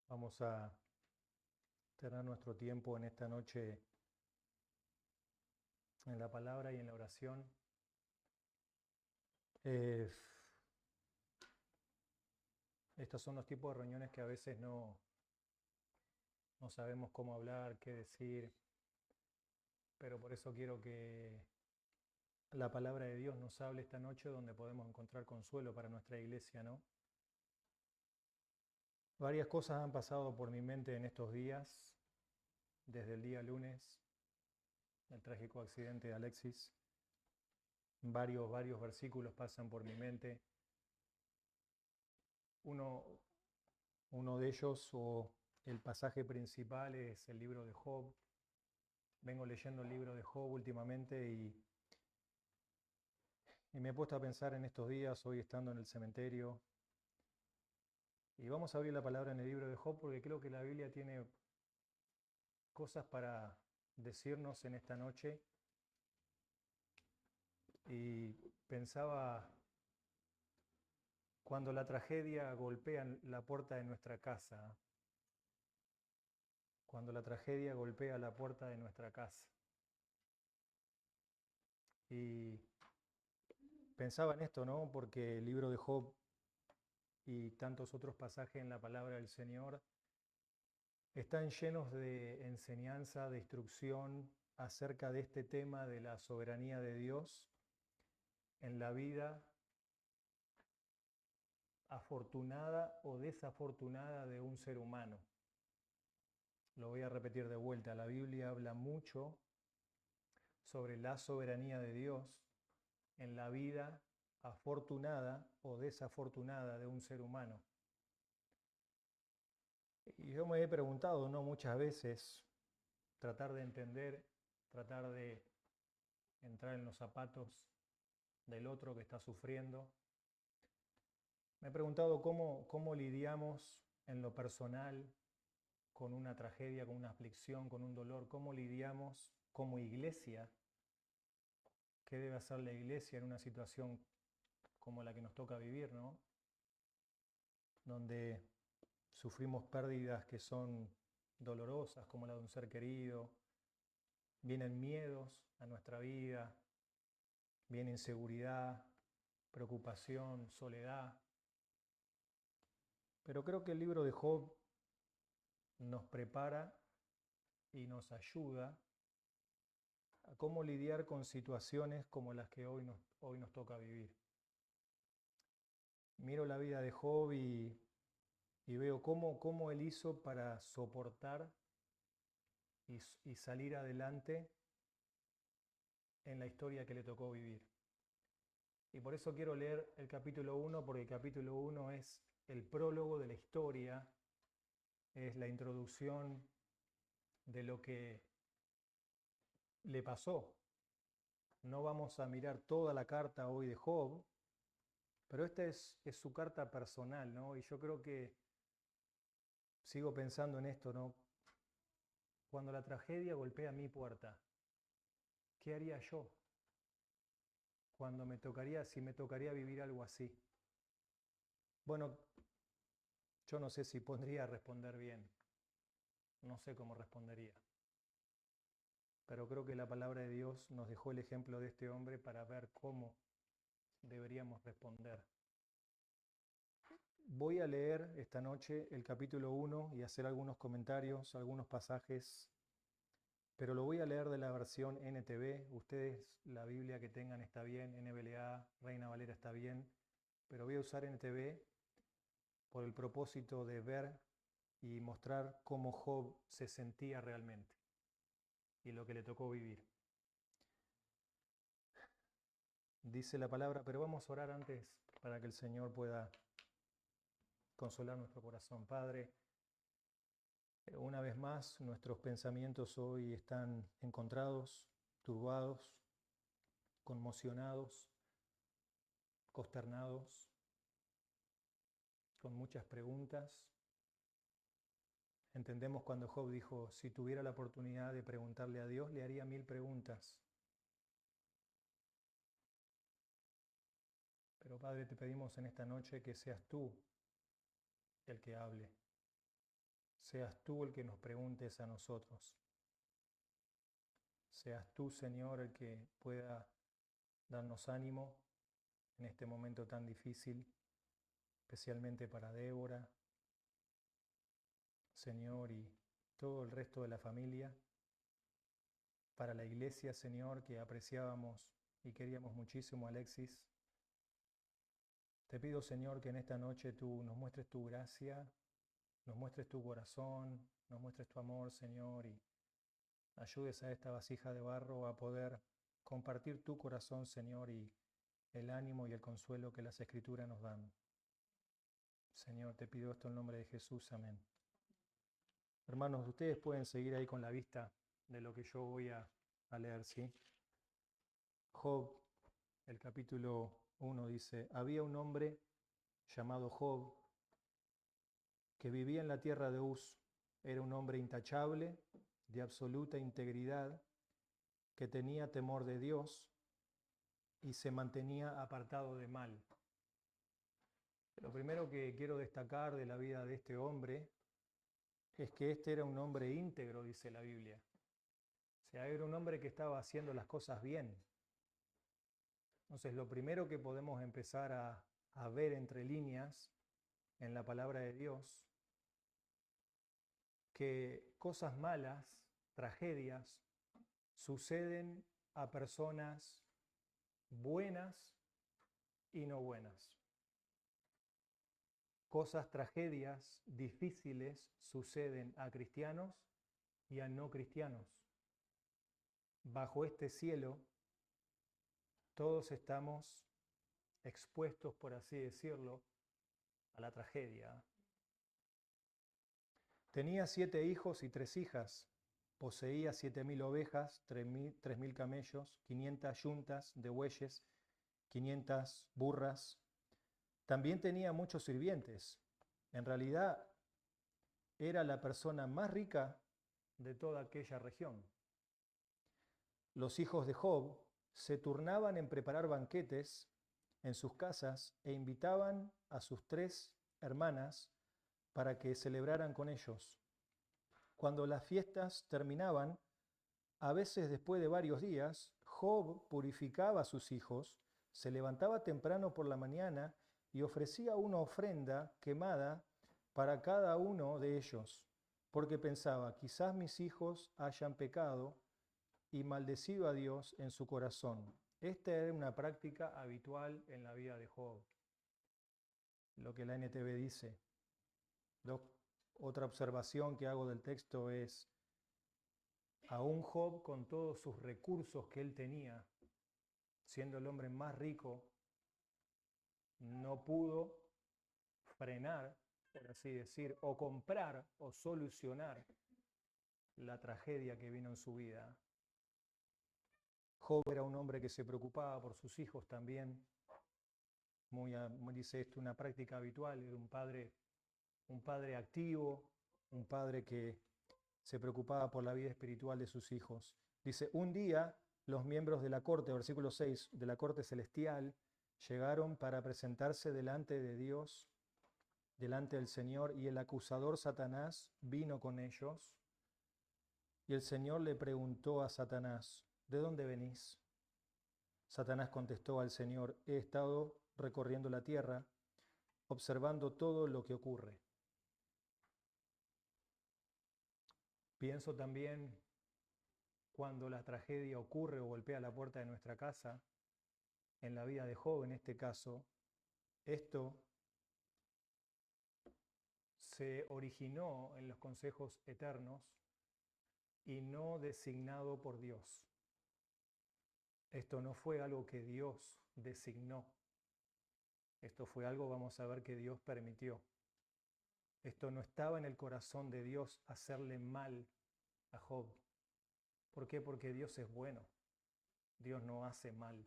Vamos a tener nuestro tiempo en esta noche en la palabra y en la oración. Eh, Estos son los tipos de reuniones que a veces no sabemos cómo hablar, qué decir, pero por eso quiero que la palabra de Dios nos hable esta noche donde podemos encontrar consuelo para nuestra iglesia, ¿no? Varias cosas han pasado por mi mente en estos días, desde el día lunes, el trágico accidente de Alexis. Varios versículos pasan por mi mente. Uno, Uno de ellos, o el pasaje principal, es el libro de Job. Vengo leyendo el libro de Job últimamente y me he puesto a pensar en estos días, hoy estando en el cementerio. Y vamos a abrir la palabra en el libro de Job porque creo que la Biblia tiene cosas para decirnos en esta noche. Y pensaba, cuando la tragedia golpea la puerta de nuestra casa, cuando la tragedia golpea la puerta de nuestra casa. Y pensaba en esto, ¿no? Porque el libro de Job y tantos otros pasajes en la palabra del Señor están llenos de enseñanza, de instrucción acerca de este tema de la soberanía de Dios en la vida afortunada o desafortunada de un ser humano. Lo voy a repetir de vuelta. La Biblia habla mucho sobre la soberanía de Dios en la vida afortunada o desafortunada de un ser humano. Y yo me he preguntado, ¿no? Muchas veces, tratar de entender, tratar de entrar en los zapatos del otro que está sufriendo. Me he preguntado cómo lidiamos en lo personal con una tragedia, con una aflicción, con un dolor, cómo lidiamos como iglesia, qué debe hacer la iglesia en una situación como la que nos toca vivir, ¿no? Donde sufrimos pérdidas que son dolorosas, como la de un ser querido, vienen miedos a nuestra vida, viene inseguridad, preocupación, soledad. Pero creo que el libro de Job nos prepara y nos ayuda a cómo lidiar con situaciones como las que hoy nos toca vivir. Miro la vida de Job y veo cómo él hizo para soportar y salir adelante en la historia que le tocó vivir. Y por eso quiero leer el capítulo 1, porque el capítulo 1 es el prólogo de la historia, es la introducción de lo que le pasó. No vamos a mirar toda la carta hoy de Job, pero esta es su carta personal, ¿no? Y yo creo que sigo pensando en esto, ¿no? Cuando la tragedia golpea mi puerta, ¿qué haría yo? Si me tocaría vivir algo así. Bueno, yo no sé si podría responder bien, no sé cómo respondería, pero creo que la palabra de Dios nos dejó el ejemplo de este hombre para ver cómo deberíamos responder. Voy a leer esta noche el capítulo 1 y hacer algunos comentarios, algunos pasajes, pero lo voy a leer de la versión NTV. Ustedes, la Biblia que tengan está bien, NBLA, Reina Valera está bien, pero voy a usar NTV por el propósito de ver y mostrar cómo Job se sentía realmente y lo que le tocó vivir. Dice la palabra, pero vamos a orar antes para que el Señor pueda consolar nuestro corazón. Padre, una vez más, nuestros pensamientos hoy están encontrados, turbados, conmocionados, consternados, con muchas preguntas. Entendemos cuando Job dijo, si tuviera la oportunidad de preguntarle a Dios, le haría 1000 preguntas. Pero Padre, te pedimos en esta noche que seas tú el que hable, seas tú el que nos preguntes a nosotros. Seas tú, Señor, el que pueda darnos ánimo en este momento tan difícil, especialmente para Débora, Señor, y todo el resto de la familia, para la iglesia, Señor, que apreciábamos y queríamos muchísimo a Alexis. Te pido, Señor, que en esta noche tú nos muestres tu gracia, nos muestres tu corazón, nos muestres tu amor, Señor, y ayudes a esta vasija de barro a poder compartir tu corazón, Señor, y el ánimo y el consuelo que las Escrituras nos dan. Señor, te pido esto en nombre de Jesús. Amén. Hermanos, ustedes pueden seguir ahí con la vista de lo que yo voy a leer, ¿sí? Job, el capítulo 1 dice: había un hombre llamado Job que vivía en la tierra de Uz. Era un hombre intachable, de absoluta integridad, que tenía temor de Dios y se mantenía apartado de mal. Lo primero que quiero destacar de la vida de este hombre es que este era un hombre íntegro, dice la Biblia. O sea, era un hombre que estaba haciendo las cosas bien. Entonces, lo primero que podemos empezar a ver entre líneas en la palabra de Dios, que cosas malas, tragedias, suceden a personas buenas y no buenas. Cosas, tragedias difíciles suceden a cristianos y a no cristianos. Bajo este cielo, todos estamos expuestos, por así decirlo, a la tragedia. Tenía 7 hijos y 3 hijas. Poseía 7.000 ovejas, 3.000 camellos, 500 yuntas de bueyes, 500 burras. También tenía muchos sirvientes. En realidad, era la persona más rica de toda aquella región. Los hijos de Job se turnaban en preparar banquetes en sus casas e invitaban a sus 3 hermanas para que celebraran con ellos. Cuando las fiestas terminaban, a veces después de varios días, Job purificaba a sus hijos, se levantaba temprano por la mañana y ofrecía una ofrenda quemada para cada uno de ellos, porque pensaba: quizás mis hijos hayan pecado y maldecido a Dios en su corazón. Esta era una práctica habitual en la vida de Job. Lo que la NTV dice. Otra observación que hago del texto es: aún Job, con todos sus recursos que él tenía, siendo el hombre más rico, no pudo frenar, por así decir, o comprar o solucionar la tragedia que vino en su vida. Job era un hombre que se preocupaba por sus hijos también. Dice esto, una práctica habitual. Era un padre activo, un padre que se preocupaba por la vida espiritual de sus hijos. Dice: un día los miembros de la corte, versículo 6, de la corte celestial, llegaron para presentarse delante de Dios, delante del Señor, y el acusador Satanás vino con ellos. Y el Señor le preguntó a Satanás: ¿de dónde venís? Satanás contestó al Señor: he estado recorriendo la tierra, observando todo lo que ocurre. Pienso también cuando la tragedia ocurre o golpea la puerta de nuestra casa, en la vida de Job en este caso, esto se originó en los consejos eternos y no designado por Dios. Esto no fue algo que Dios designó. Esto fue algo, vamos a ver, que Dios permitió. Esto no estaba en el corazón de Dios hacerle mal a Job. ¿Por qué? Porque Dios es bueno. Dios no hace mal.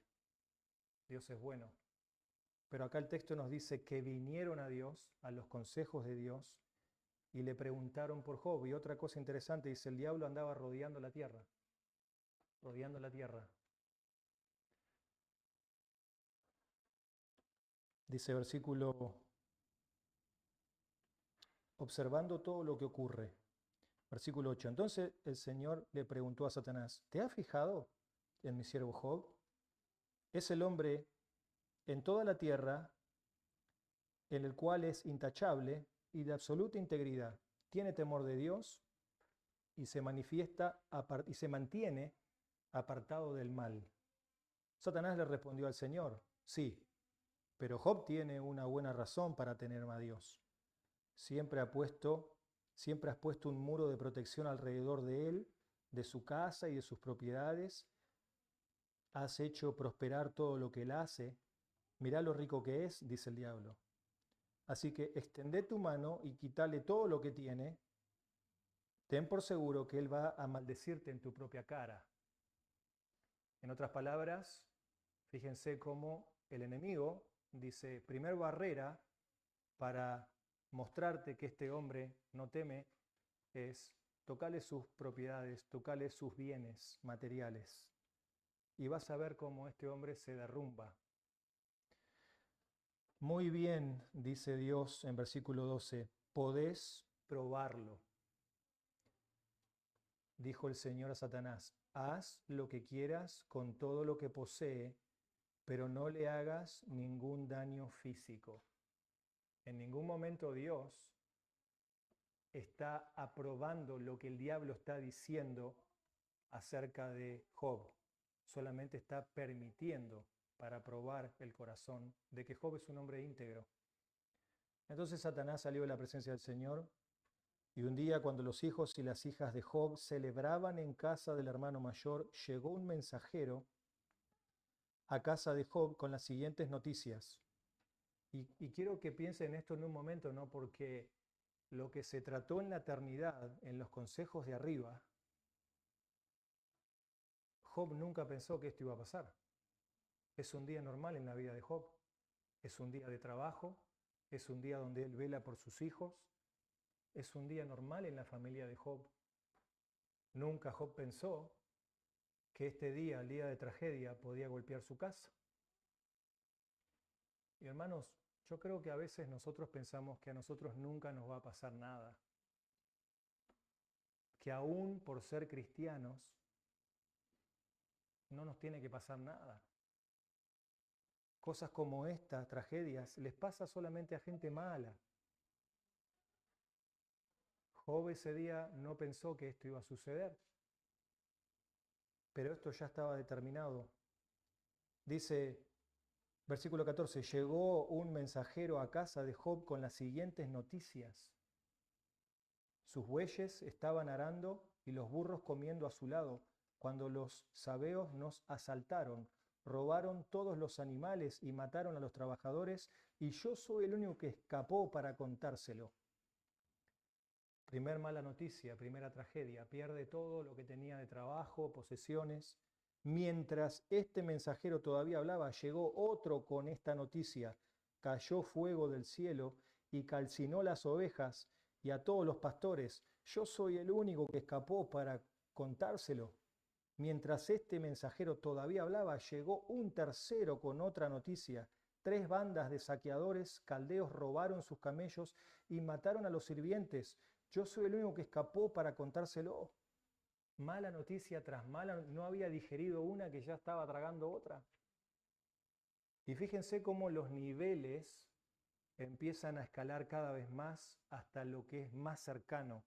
Dios es bueno. Pero acá el texto nos dice que vinieron a Dios, a los consejos de Dios, y le preguntaron por Job. Y otra cosa interesante, dice: el diablo andaba rodeando la tierra. Rodeando la tierra. Dice versículo observando todo lo que ocurre. Versículo 8. Entonces el Señor le preguntó a Satanás, ¿te has fijado en mi siervo Job? Es el hombre en toda la tierra en el cual es intachable y de absoluta integridad. Tiene temor de Dios y se mantiene apartado del mal. Satanás le respondió al Señor, sí, pero Job tiene una buena razón para temer a Dios. Siempre has puesto un muro de protección alrededor de él, de su casa y de sus propiedades. Has hecho prosperar todo lo que él hace. Mirá lo rico que es, dice el diablo. Así que extendé tu mano y quítale todo lo que tiene. Ten por seguro que él va a maldecirte en tu propia cara. En otras palabras, fíjense cómo el enemigo dice, primer barrera para mostrarte que este hombre no teme es tocarle sus propiedades, tocarle sus bienes materiales. Y vas a ver cómo este hombre se derrumba. Muy bien, dice Dios en versículo 12, podés probarlo. Dijo el Señor a Satanás, haz lo que quieras con todo lo que posee, pero no le hagas ningún daño físico. En ningún momento Dios está aprobando lo que el diablo está diciendo acerca de Job. Solamente está permitiendo para probar el corazón de que Job es un hombre íntegro. Entonces Satanás salió de la presencia del Señor y un día cuando los hijos y las hijas de Job celebraban en casa del hermano mayor, llegó un mensajero a casa de Job con las siguientes noticias. Y quiero que piensen esto en un momento, ¿no? Porque lo que se trató en la eternidad, en los consejos de arriba, Job nunca pensó que esto iba a pasar. Es un día normal en la vida de Job. Es un día de trabajo. Es un día donde él vela por sus hijos. Es un día normal en la familia de Job. Nunca Job pensó que este día, el día de tragedia, podía golpear su casa. Y hermanos, yo creo que a veces nosotros pensamos que a nosotros nunca nos va a pasar nada. Que aún por ser cristianos no nos tiene que pasar nada. Cosas como estas, tragedias, les pasa solamente a gente mala. Job ese día no pensó que esto iba a suceder, pero esto ya estaba determinado. Dice, versículo 14, llegó un mensajero a casa de Job con las siguientes noticias. Sus bueyes estaban arando y los burros comiendo a su lado, cuando los sabeos nos asaltaron, robaron todos los animales y mataron a los trabajadores, y yo soy el único que escapó para contárselo. Primer mala noticia, primera tragedia, pierde todo lo que tenía de trabajo, posesiones. Mientras este mensajero todavía hablaba, llegó otro con esta noticia. Cayó fuego del cielo y calcinó las ovejas y a todos los pastores. Yo soy el único que escapó para contárselo. Mientras este mensajero todavía hablaba, llegó un tercero con otra noticia. 3 bandas de saqueadores caldeos robaron sus camellos y mataron a los sirvientes. Yo soy el único que escapó para contárselo. Mala noticia tras mala, no había digerido una que ya estaba tragando otra. Y fíjense cómo los niveles empiezan a escalar cada vez más hasta lo que es más cercano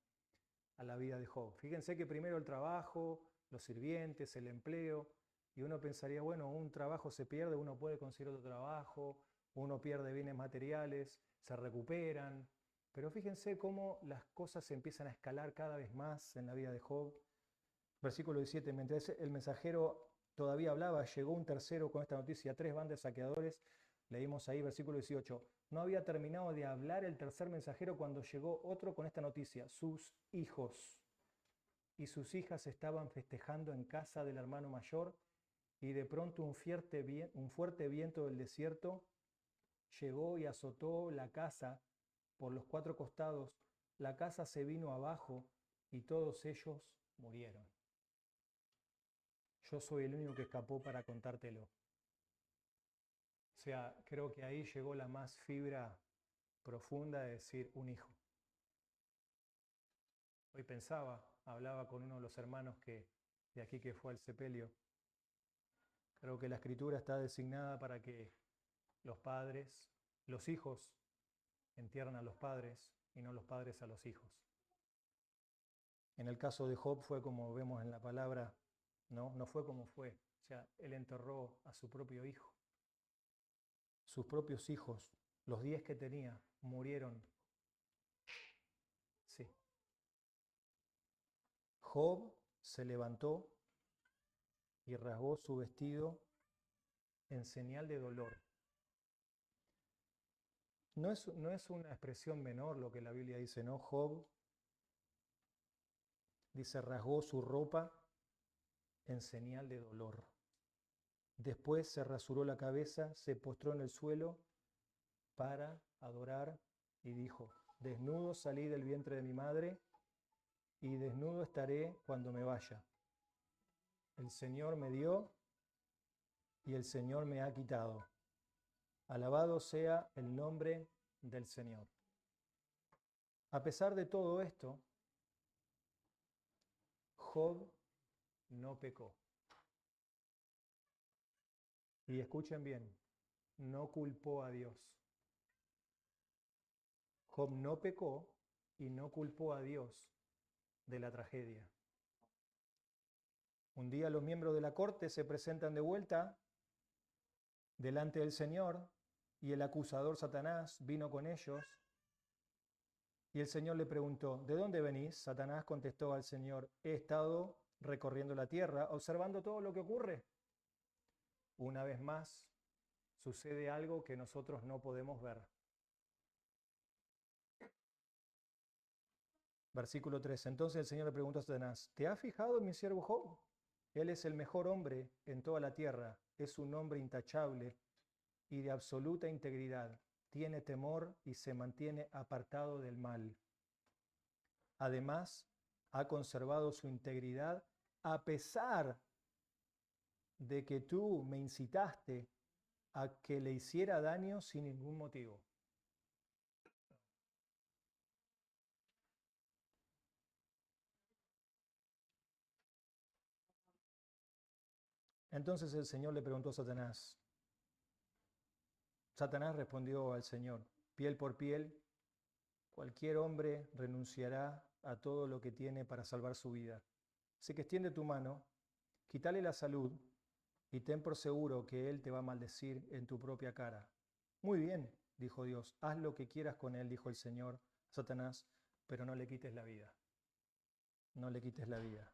a la vida de Job. Fíjense que primero el trabajo, los sirvientes, el empleo, y uno pensaría, bueno, un trabajo se pierde, uno puede conseguir otro trabajo, uno pierde bienes materiales, se recuperan, pero fíjense cómo las cosas empiezan a escalar cada vez más en la vida de Job. Versículo 17, mientras el mensajero todavía hablaba, llegó un tercero con esta noticia, 3 bandas de saqueadores. Leímos ahí, versículo 18. No había terminado de hablar el tercer mensajero cuando llegó otro con esta noticia. Sus hijos y sus hijas estaban festejando en casa del hermano mayor, y de pronto un fuerte viento del desierto llegó y azotó la casa por los 4 costados. La casa se vino abajo y todos ellos murieron. Yo soy el único que escapó para contártelo. O sea, creo que ahí llegó la más fibra profunda de decir un hijo. Hoy hablaba con uno de los hermanos de aquí que fue al sepelio. Creo que la escritura está designada para que los padres, los hijos, entierran a los padres y no los padres a los hijos. En el caso de Job fue como vemos en la palabra, no fue como fue. O sea, él enterró a su propio hijo. Sus propios hijos, los 10 que tenía, murieron. Sí. Job se levantó y rasgó su vestido en señal de dolor. No es una expresión menor lo que la Biblia dice, ¿no? Job dice, rasgó su ropa en señal de dolor. Después se rasuró la cabeza, se postró en el suelo para adorar y dijo, desnudo salí del vientre de mi madre y desnudo estaré cuando me vaya. El Señor me dio y el Señor me ha quitado. Alabado sea el nombre del Señor. A pesar de todo esto, Job no pecó. Y escuchen bien, no culpó a Dios. Job no pecó y no culpó a Dios de la tragedia. Un día los miembros de la corte se presentan de vuelta delante del Señor y el acusador Satanás vino con ellos y el Señor le preguntó, ¿de dónde venís? Satanás contestó al Señor, he estado recorriendo la tierra, observando todo lo que ocurre. Una vez más, sucede algo que nosotros no podemos ver. Versículo 3. Entonces el Señor le preguntó a Satanás, ¿te has fijado en mi siervo Job? Él es el mejor hombre en toda la tierra, es un hombre intachable y de absoluta integridad, tiene temor y se mantiene apartado del mal. Además, ha conservado su integridad a pesar de que tú me incitaste a que le hiciera daño sin ningún motivo. Entonces el Señor le preguntó a Satanás. Satanás respondió al Señor, piel por piel, cualquier hombre renunciará a todo lo que tiene para salvar su vida. Así que extiende tu mano, quítale la salud y ten por seguro que él te va a maldecir en tu propia cara. Muy bien, dijo Dios, haz lo que quieras con él, dijo el Señor a Satanás, pero no le quites la vida. No le quites la vida.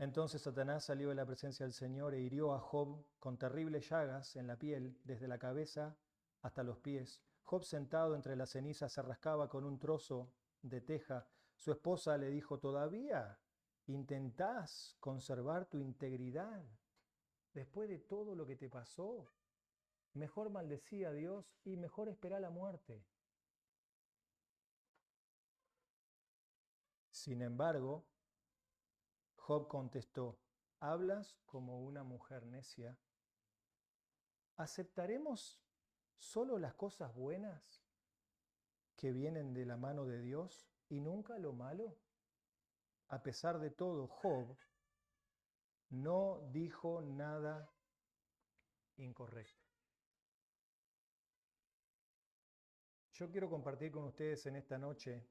Entonces Satanás salió de la presencia del Señor e hirió a Job con terribles llagas en la piel, desde la cabeza hasta los pies. Job, sentado entre las cenizas, se rascaba con un trozo de teja. Su esposa le dijo, ¿todavía intentás conservar tu integridad después de todo lo que te pasó? Mejor maldecí a Dios y mejor esperá la muerte. Sin embargo, Job contestó, hablas como una mujer necia. ¿Aceptaremos solo las cosas buenas que vienen de la mano de Dios y nunca lo malo? A pesar de todo, Job no dijo nada incorrecto. Yo quiero compartir con ustedes en esta noche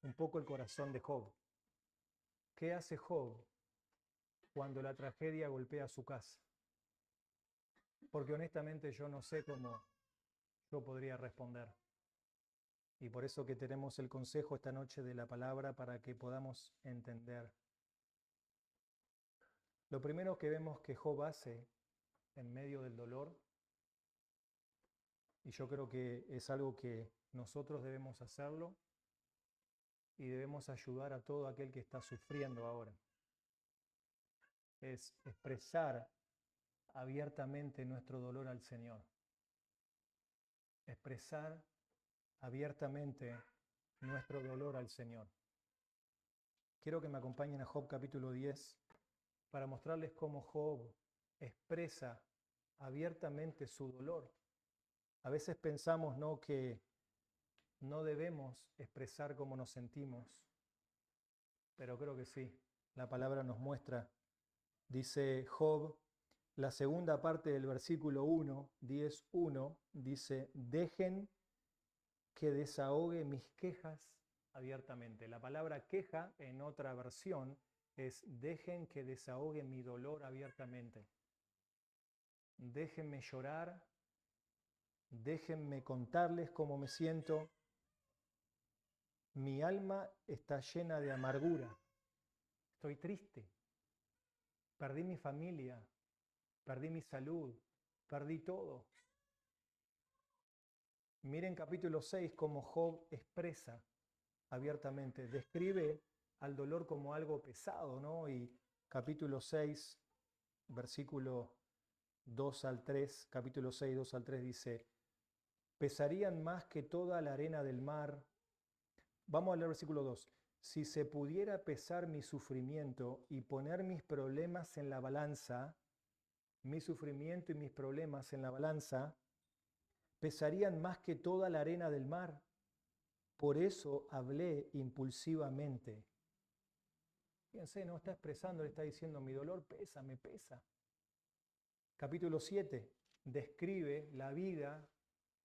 un poco el corazón de Job. ¿Qué hace Job cuando la tragedia golpea su casa? Porque honestamente yo no sé cómo yo podría responder. Y por eso que tenemos el consejo esta noche de la palabra para que podamos entender. Lo primero que vemos que Job hace en medio del dolor, y yo creo que es algo que nosotros debemos hacerlo y debemos ayudar a todo aquel que está sufriendo ahora, es expresar abiertamente nuestro dolor al Señor. Expresar abiertamente nuestro dolor al Señor. Quiero que me acompañen a Job capítulo 10 para mostrarles cómo Job expresa abiertamente su dolor. A veces pensamos, ¿no?, que No debemos expresar cómo nos sentimos, pero creo que sí. La palabra nos muestra, dice Job, la segunda parte del versículo 1, 10:1, dice, dejen que desahogue mis quejas abiertamente. La palabra queja en otra versión es dejen que desahogue mi dolor abiertamente. Déjenme llorar, déjenme contarles cómo me siento. Mi alma está llena de amargura. Estoy triste. Perdí mi familia, perdí mi salud, perdí todo. Miren capítulo 6 cómo Job expresa abiertamente, describe al dolor como algo pesado, ¿no? Y capítulo 6, versículo 2 al 3, capítulo 6, 2 al 3 dice, pesarían más que toda la arena del mar. Vamos a leer versículo 2. Si se pudiera pesar mi sufrimiento y poner mis problemas en la balanza, mi sufrimiento y mis problemas en la balanza, pesarían más que toda la arena del mar. Por eso hablé impulsivamente. Fíjense, no está expresando, le está diciendo, mi dolor pesa, me pesa. Capítulo 7, describe la vida,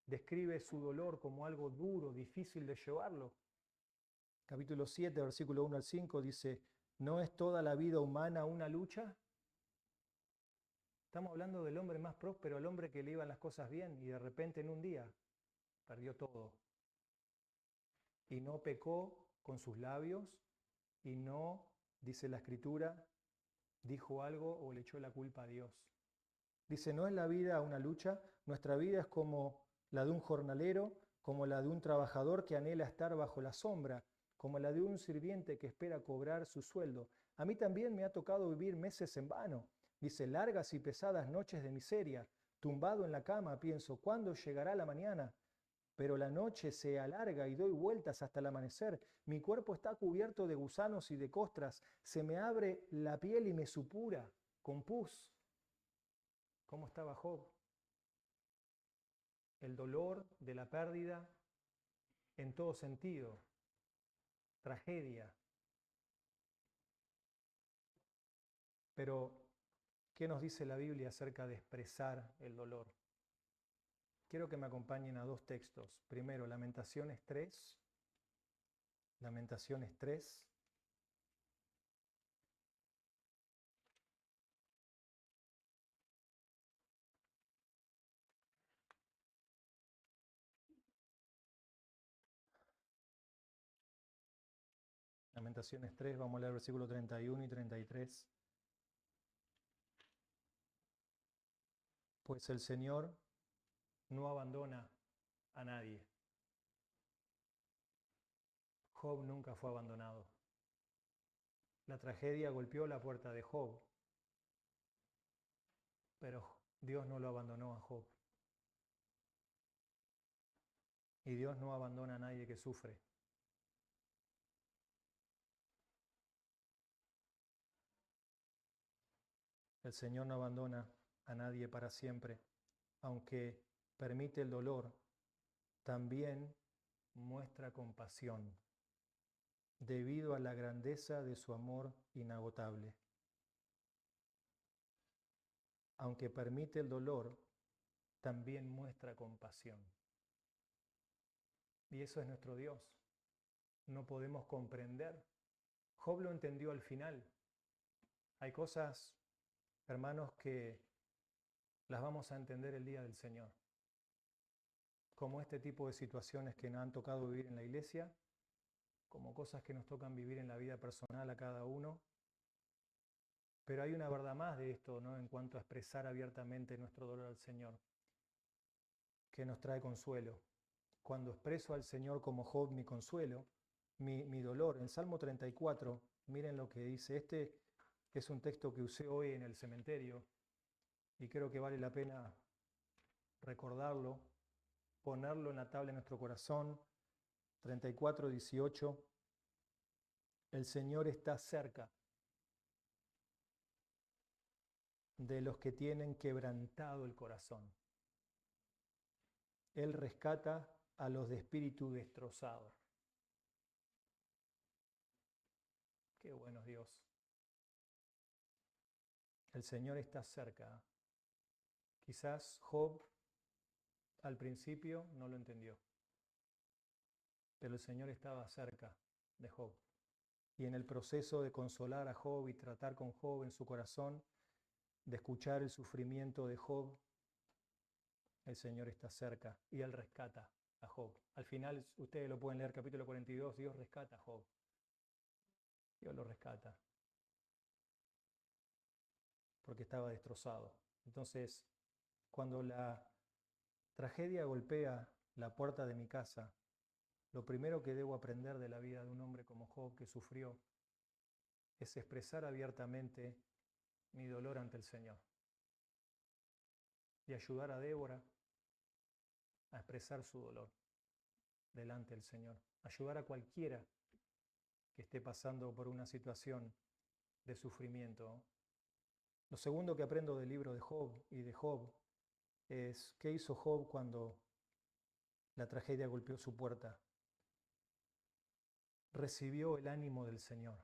describe su dolor como algo duro, difícil de llevarlo. Capítulo 7, versículo 1 al 5 dice, ¿no es toda la vida humana una lucha? Estamos hablando del hombre más próspero, el hombre que le iban las cosas bien y de repente en un día perdió todo. Y no pecó con sus labios y no, dice la Escritura, dijo algo o le echó la culpa a Dios. Dice, ¿no es la vida una lucha? Nuestra vida es como la de un jornalero, como la de un trabajador que anhela estar bajo la sombra, como la de un sirviente que espera cobrar su sueldo. A mí también me ha tocado vivir meses en vano. Dice, largas y pesadas noches de miseria. Tumbado en la cama pienso, ¿cuándo llegará la mañana? Pero la noche se alarga y doy vueltas hasta el amanecer. Mi cuerpo está cubierto de gusanos y de costras. Se me abre la piel y me supura con pus. ¿Cómo estaba Job? El dolor de la pérdida en todo sentido, tragedia. Pero, ¿qué nos dice la Biblia acerca de expresar el dolor? Quiero que me acompañen a dos textos. Primero, Lamentaciones 3. Lamentaciones 3. Lamentaciones 3, vamos a leer versículos 31 y 33. Pues el Señor no abandona a nadie. Job nunca fue abandonado. La tragedia golpeó la puerta de Job, pero Dios no lo abandonó a Job. Y Dios no abandona a nadie que sufre. El Señor no abandona a nadie para siempre. Aunque permite el dolor, también muestra compasión debido a la grandeza de su amor inagotable. Aunque permite el dolor, también muestra compasión. Y eso es nuestro Dios. No podemos comprender. Job lo entendió al final. Hay cosas, hermanos, que las vamos a entender el día del Señor. Como este tipo de situaciones que nos han tocado vivir en la iglesia, como cosas que nos tocan vivir en la vida personal a cada uno. Pero hay una verdad más de esto, ¿no? En cuanto a expresar abiertamente nuestro dolor al Señor, que nos trae consuelo. Cuando expreso al Señor como Job mi consuelo, mi dolor, en Salmo 34, miren lo que dice. Este es un texto que usé hoy en el cementerio y creo que vale la pena recordarlo, ponerlo en la tabla de nuestro corazón. 34, 18. El Señor está cerca de los que tienen quebrantado el corazón. Él rescata a los de espíritu destrozado. Qué bueno es Dios. El Señor está cerca. Quizás Job al principio no lo entendió, pero el Señor estaba cerca de Job. Y en el proceso de consolar a Job y tratar con Job en su corazón, de escuchar el sufrimiento de Job, el Señor está cerca y Él rescata a Job. Al final, ustedes lo pueden leer, capítulo 42, Dios rescata a Job. Dios lo rescata porque estaba destrozado. Entonces, cuando la tragedia golpea la puerta de mi casa, lo primero que debo aprender de la vida de un hombre como Job que sufrió es expresar abiertamente mi dolor ante el Señor y ayudar a Débora a expresar su dolor delante del Señor. Ayudar a cualquiera que esté pasando por una situación de sufrimiento. Lo segundo que aprendo del libro de Job y de Job es qué hizo Job cuando la tragedia golpeó su puerta. Recibió el ánimo del Señor.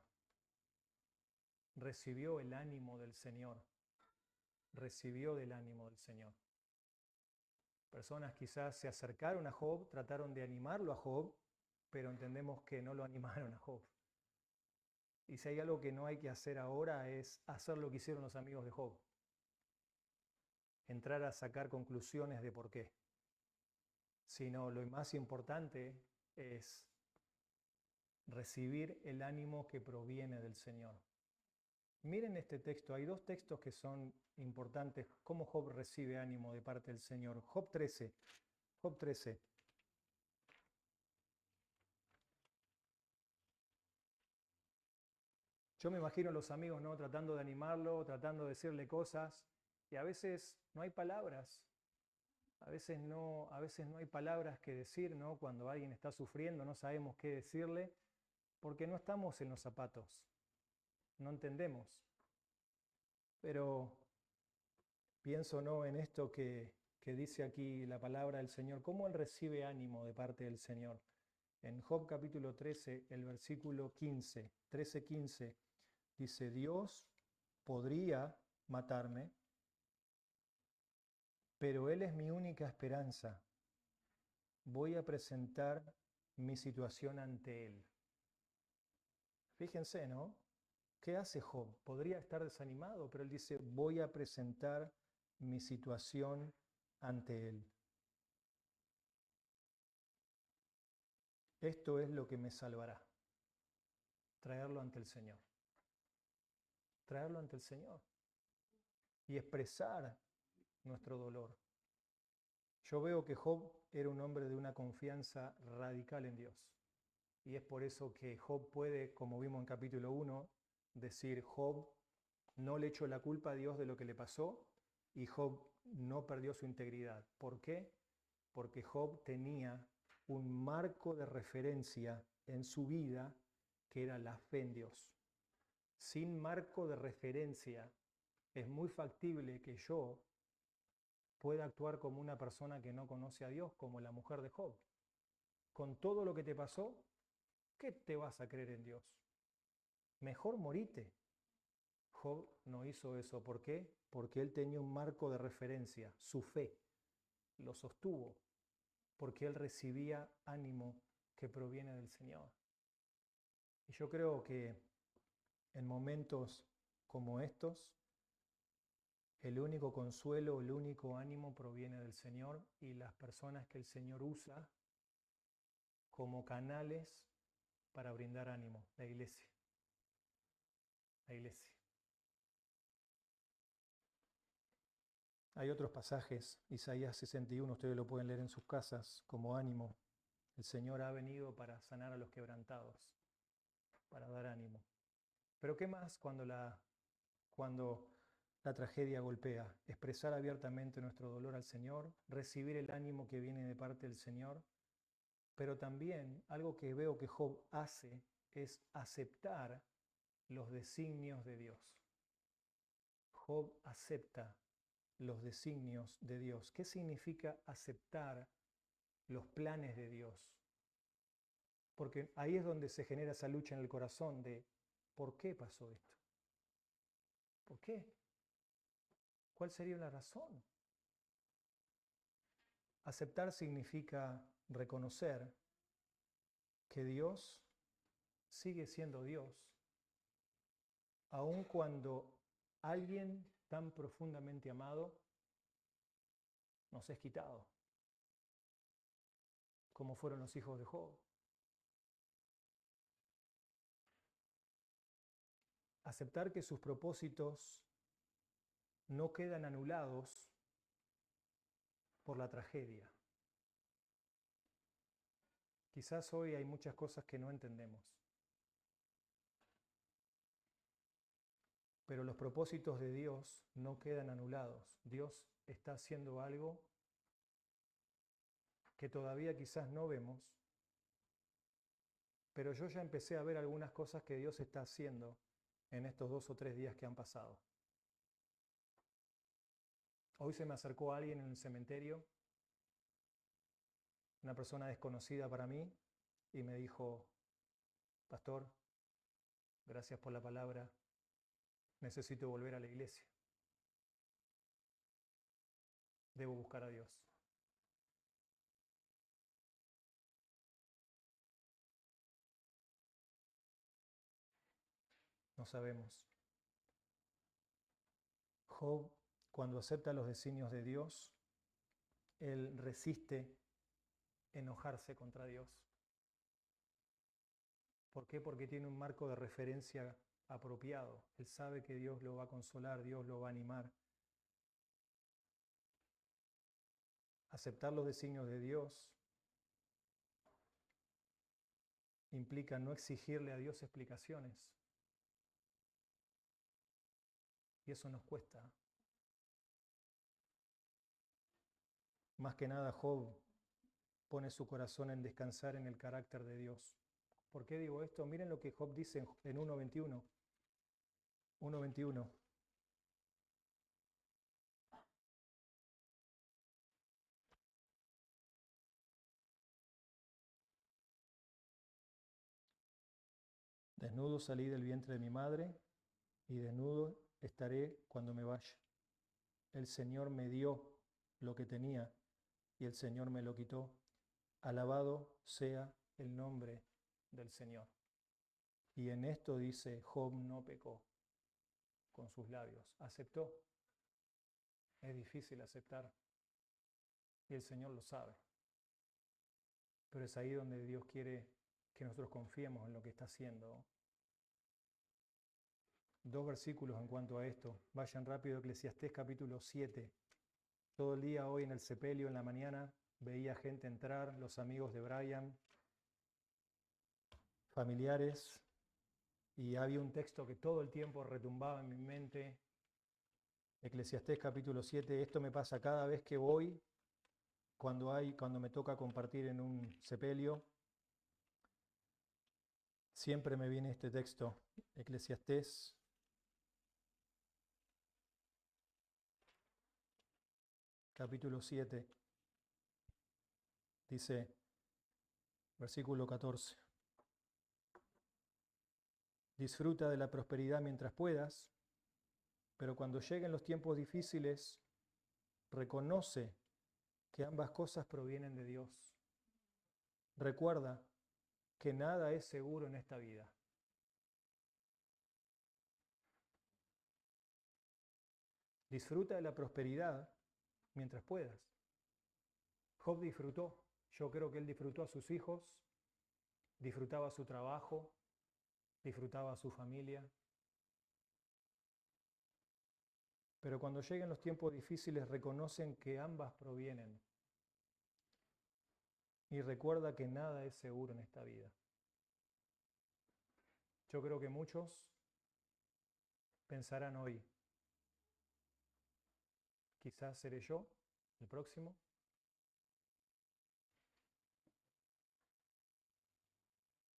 Recibió el ánimo del Señor. Recibió del ánimo del Señor. Personas quizás se acercaron a Job, trataron de animarlo a Job, pero entendemos que no lo animaron a Job. Y si hay algo que no hay que hacer ahora es hacer lo que hicieron los amigos de Job. Entrar a sacar conclusiones de por qué. Sino lo más importante es recibir el ánimo que proviene del Señor. Miren este texto, hay dos textos que son importantes, cómo Job recibe ánimo de parte del Señor. Job 13. Yo me imagino a los amigos, ¿no?, tratando de animarlo, tratando de decirle cosas, y a veces no hay palabras, a veces no hay palabras que decir, ¿no? Cuando alguien está sufriendo, no sabemos qué decirle, porque no estamos en los zapatos, no entendemos. Pero pienso, ¿no?, en esto que dice aquí la palabra del Señor, cómo Él recibe ánimo de parte del Señor. En Job capítulo 13, el versículo 15, 13:15, dice, Dios podría matarme, pero Él es mi única esperanza. Voy a presentar mi situación ante Él. Fíjense, ¿no? ¿Qué hace Job? Podría estar desanimado, pero él dice, voy a presentar mi situación ante Él. Esto es lo que me salvará. Traerlo ante el Señor. Traerlo ante el Señor. Y expresar nuestro dolor. Yo veo que Job era un hombre de una confianza radical en Dios. Y es por eso que Job puede, como vimos en capítulo 1, decir, Job no le echó la culpa a Dios de lo que le pasó y Job no perdió su integridad. ¿Por qué? Porque Job tenía un marco de referencia en su vida que era la fe en Dios. Sin marco de referencia es muy factible que yo pueda actuar como una persona que no conoce a Dios, como la mujer de Job. Con todo lo que te pasó, ¿qué te vas a creer en Dios? Mejor morite. Job no hizo eso. ¿Por qué? Porque él tenía un marco de referencia, su fe. Lo sostuvo, porque él recibía ánimo que proviene del Señor. Y yo creo que en momentos como estos, el único consuelo, el único ánimo proviene del Señor y las personas que el Señor usa como canales para brindar ánimo, la iglesia. La iglesia. Hay otros pasajes, Isaías 61, ustedes lo pueden leer en sus casas, como ánimo. El Señor ha venido para sanar a los quebrantados, para dar ánimo. Pero ¿qué más cuando la tragedia golpea? Expresar abiertamente nuestro dolor al Señor, recibir el ánimo que viene de parte del Señor, pero también algo que veo que Job hace es aceptar los designios de Dios. Job acepta los designios de Dios. ¿Qué significa aceptar los planes de Dios. Porque ahí es donde se genera esa lucha en el corazón de ¿por qué pasó esto? ¿Por qué? ¿Cuál sería la razón? Aceptar significa reconocer que Dios sigue siendo Dios, aun cuando alguien tan profundamente amado nos es quitado, como fueron los hijos de Job. Aceptar que sus propósitos no quedan anulados por la tragedia. Quizás hoy hay muchas cosas que no entendemos, pero los propósitos de Dios no quedan anulados. Dios está haciendo algo que todavía quizás no vemos, pero yo ya empecé a ver algunas cosas que Dios está haciendo en estos 2 o 3 días que han pasado. Hoy se me acercó alguien en el cementerio, una persona desconocida para mí, y me dijo: Pastor, gracias por la palabra, necesito volver a la iglesia, debo buscar a Dios. No sabemos. Job, cuando acepta los designios de Dios, él resiste enojarse contra Dios. ¿Por qué? Porque tiene un marco de referencia apropiado. Él sabe que Dios lo va a consolar, Dios lo va a animar. Aceptar los designios de Dios implica no exigirle a Dios explicaciones. Y eso nos cuesta. Más que nada, Job pone su corazón en descansar en el carácter de Dios. ¿Por qué digo esto? Miren lo que Job dice en 1:21. 1:21. Desnudo salí del vientre de mi madre y desnudo estaré cuando me vaya. El Señor me dio lo que tenía y el Señor me lo quitó. Alabado sea el nombre del Señor. Y en esto dice, Job no pecó con sus labios, aceptó. Es difícil aceptar y el Señor lo sabe. Pero es ahí donde Dios quiere que nosotros confiemos en lo que está haciendo. 2 versículos en cuanto a esto. Vayan rápido, Eclesiastés capítulo 7. Todo el día hoy en el sepelio, en la mañana, veía gente entrar, los amigos de Brian, familiares, y había un texto que todo el tiempo retumbaba en mi mente. Eclesiastés capítulo 7. Esto me pasa cada vez que voy, cuando me toca compartir en un sepelio. Siempre me viene este texto, Eclesiastés capítulo 7, dice, versículo 14. Disfruta de la prosperidad mientras puedas, pero cuando lleguen los tiempos difíciles, reconoce que ambas cosas provienen de Dios. Recuerda que nada es seguro en esta vida. Disfruta de la prosperidad mientras puedas. Job disfrutó. Yo creo que él disfrutó a sus hijos, disfrutaba su trabajo, disfrutaba a su familia. Pero cuando lleguen los tiempos difíciles, reconocen que ambas provienen. Y recuerda que nada es seguro en esta vida. Yo creo que muchos pensarán hoy, quizás seré yo el próximo.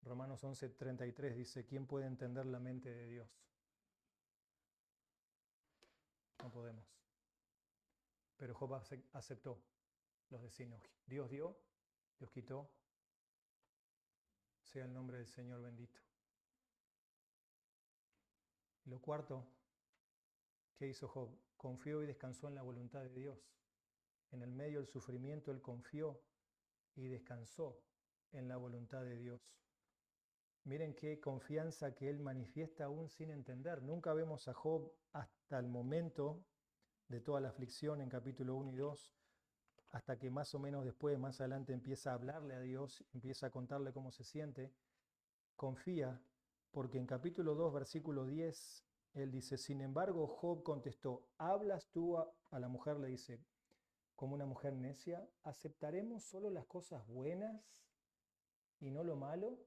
Romanos 11:33 dice, ¿quién puede entender la mente de Dios? No podemos. Pero Job aceptó los designios. Dios dio, Dios quitó, sea el nombre del Señor bendito. Y lo cuarto, ¿qué hizo Job? Confió y descansó en la voluntad de Dios. En el medio del sufrimiento él confió y descansó en la voluntad de Dios. Miren qué confianza que él manifiesta aún sin entender. Nunca vemos a Job hasta el momento de toda la aflicción en capítulo 1 y 2, hasta que más o menos después, más adelante, empieza a hablarle a Dios, empieza a contarle cómo se siente. Confía, porque en capítulo 2, versículo 10, él dice, sin embargo, Job contestó, ¿hablas tú a la mujer? Le dice, como una mujer necia, ¿aceptaremos solo las cosas buenas y no lo malo?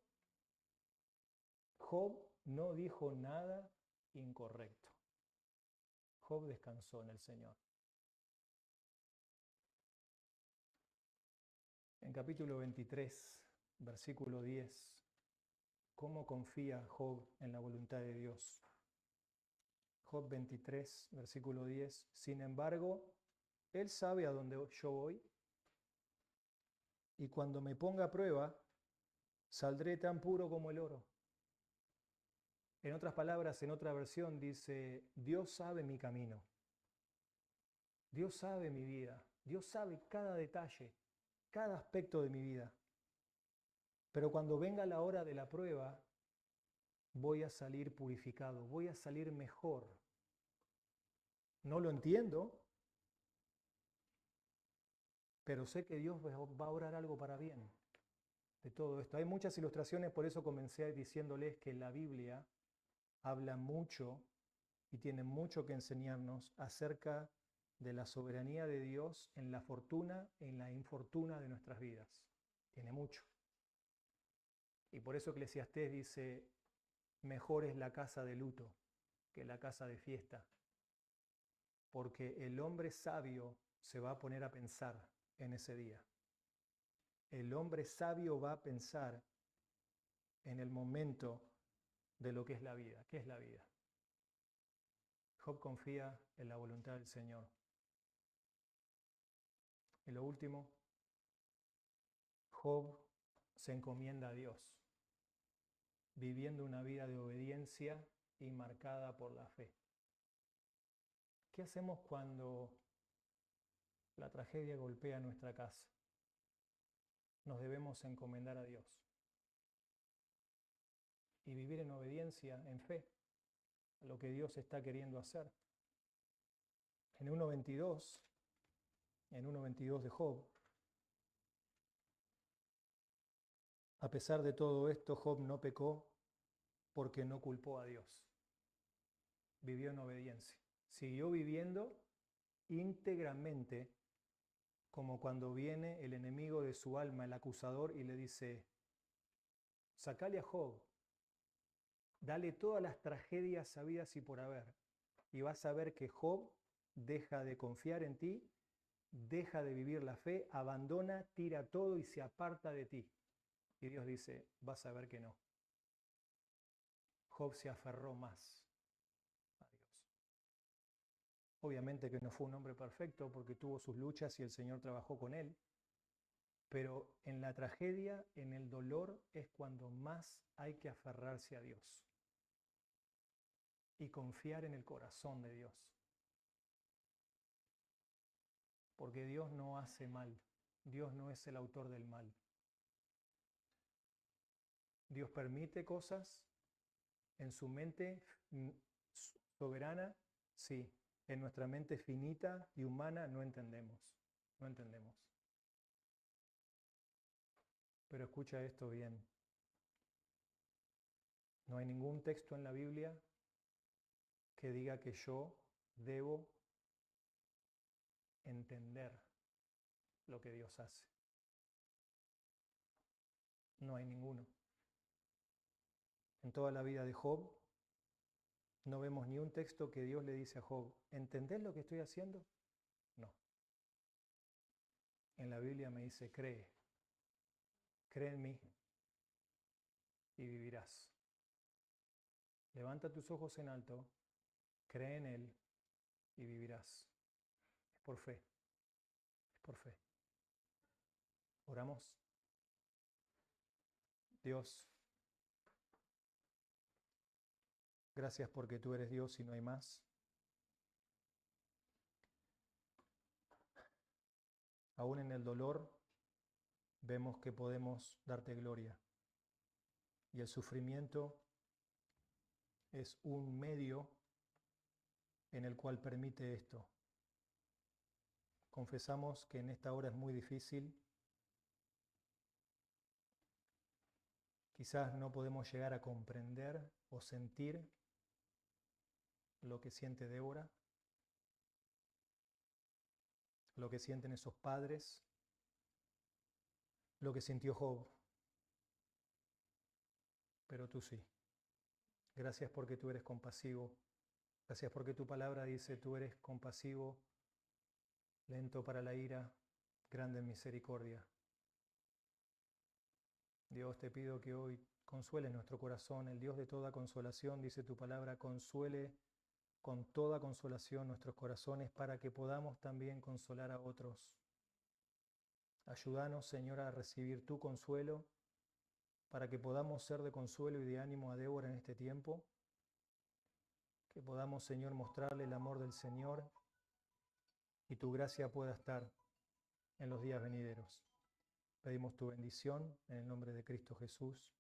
Job no dijo nada incorrecto. Job descansó en el Señor. En capítulo 23, versículo 10, ¿cómo confía Job en la voluntad de Dios? Job 23, versículo 10, sin embargo, Él sabe a dónde yo voy y cuando me ponga a prueba, saldré tan puro como el oro. En otras palabras, en otra versión dice, Dios sabe mi camino, Dios sabe mi vida, Dios sabe cada detalle, cada aspecto de mi vida. Pero cuando venga la hora de la prueba, voy a salir purificado, voy a salir mejor. No lo entiendo, pero sé que Dios va a obrar algo para bien de todo esto. Hay muchas ilustraciones, por eso comencé diciéndoles que la Biblia habla mucho y tiene mucho que enseñarnos acerca de la soberanía de Dios en la fortuna e en la infortuna de nuestras vidas. Tiene mucho. Y por eso Eclesiastés dice, mejor es la casa de luto que la casa de fiesta, porque el hombre sabio se va a poner a pensar en ese día. El hombre sabio va a pensar en el momento de lo que es la vida. ¿Qué es la vida? Job confía en la voluntad del Señor. Y lo último, Job se encomienda a Dios, viviendo una vida de obediencia y marcada por la fe. ¿Qué hacemos cuando la tragedia golpea nuestra casa? Nos debemos encomendar a Dios y vivir en obediencia, en fe, a lo que Dios está queriendo hacer. En 1:22 de Job, a pesar de todo esto, Job no pecó porque no culpó a Dios. Vivió en obediencia. Siguió viviendo íntegramente, como cuando viene el enemigo de su alma, el acusador, y le dice, sacale a Job, dale todas las tragedias habidas y por haber, y vas a ver que Job deja de confiar en ti, deja de vivir la fe, abandona, tira todo y se aparta de ti. Y Dios dice, vas a ver que no. Job se aferró más a Dios. Obviamente que no fue un hombre perfecto porque tuvo sus luchas y el Señor trabajó con él, pero en la tragedia, en el dolor, es cuando más hay que aferrarse a Dios y confiar en el corazón de Dios. Porque Dios no hace mal, Dios no es el autor del mal. Dios permite cosas en su mente soberana, sí. En nuestra mente finita y humana no entendemos, no entendemos. Pero escucha esto bien. No hay ningún texto en la Biblia que diga que yo debo entender lo que Dios hace. No hay ninguno. En toda la vida de Job no vemos ni un texto que Dios le dice a Job, ¿entendés lo que estoy haciendo? No. En la Biblia me dice, cree en mí y vivirás. Levanta tus ojos en alto, cree en Él y vivirás. Es por fe, es por fe. Oramos. Dios, gracias porque tú eres Dios y no hay más. Aún en el dolor vemos que podemos darte gloria. Y el sufrimiento es un medio en el cual permite esto. Confesamos que en esta hora es muy difícil. Quizás no podemos llegar a comprender o sentir lo que siente Débora, lo que sienten esos padres, lo que sintió Job, pero tú sí. Gracias porque tú eres compasivo. Gracias porque tu palabra dice, tú eres compasivo, lento para la ira, grande en misericordia. Dios, te pido que hoy consueles nuestro corazón. El Dios de toda consolación, dice tu palabra, consuele con toda consolación nuestros corazones para que podamos también consolar a otros. Ayúdanos, Señor, a recibir tu consuelo, para que podamos ser de consuelo y de ánimo a Débora en este tiempo, que podamos, Señor, mostrarle el amor del Señor y tu gracia pueda estar en los días venideros. Pedimos tu bendición en el nombre de Cristo Jesús.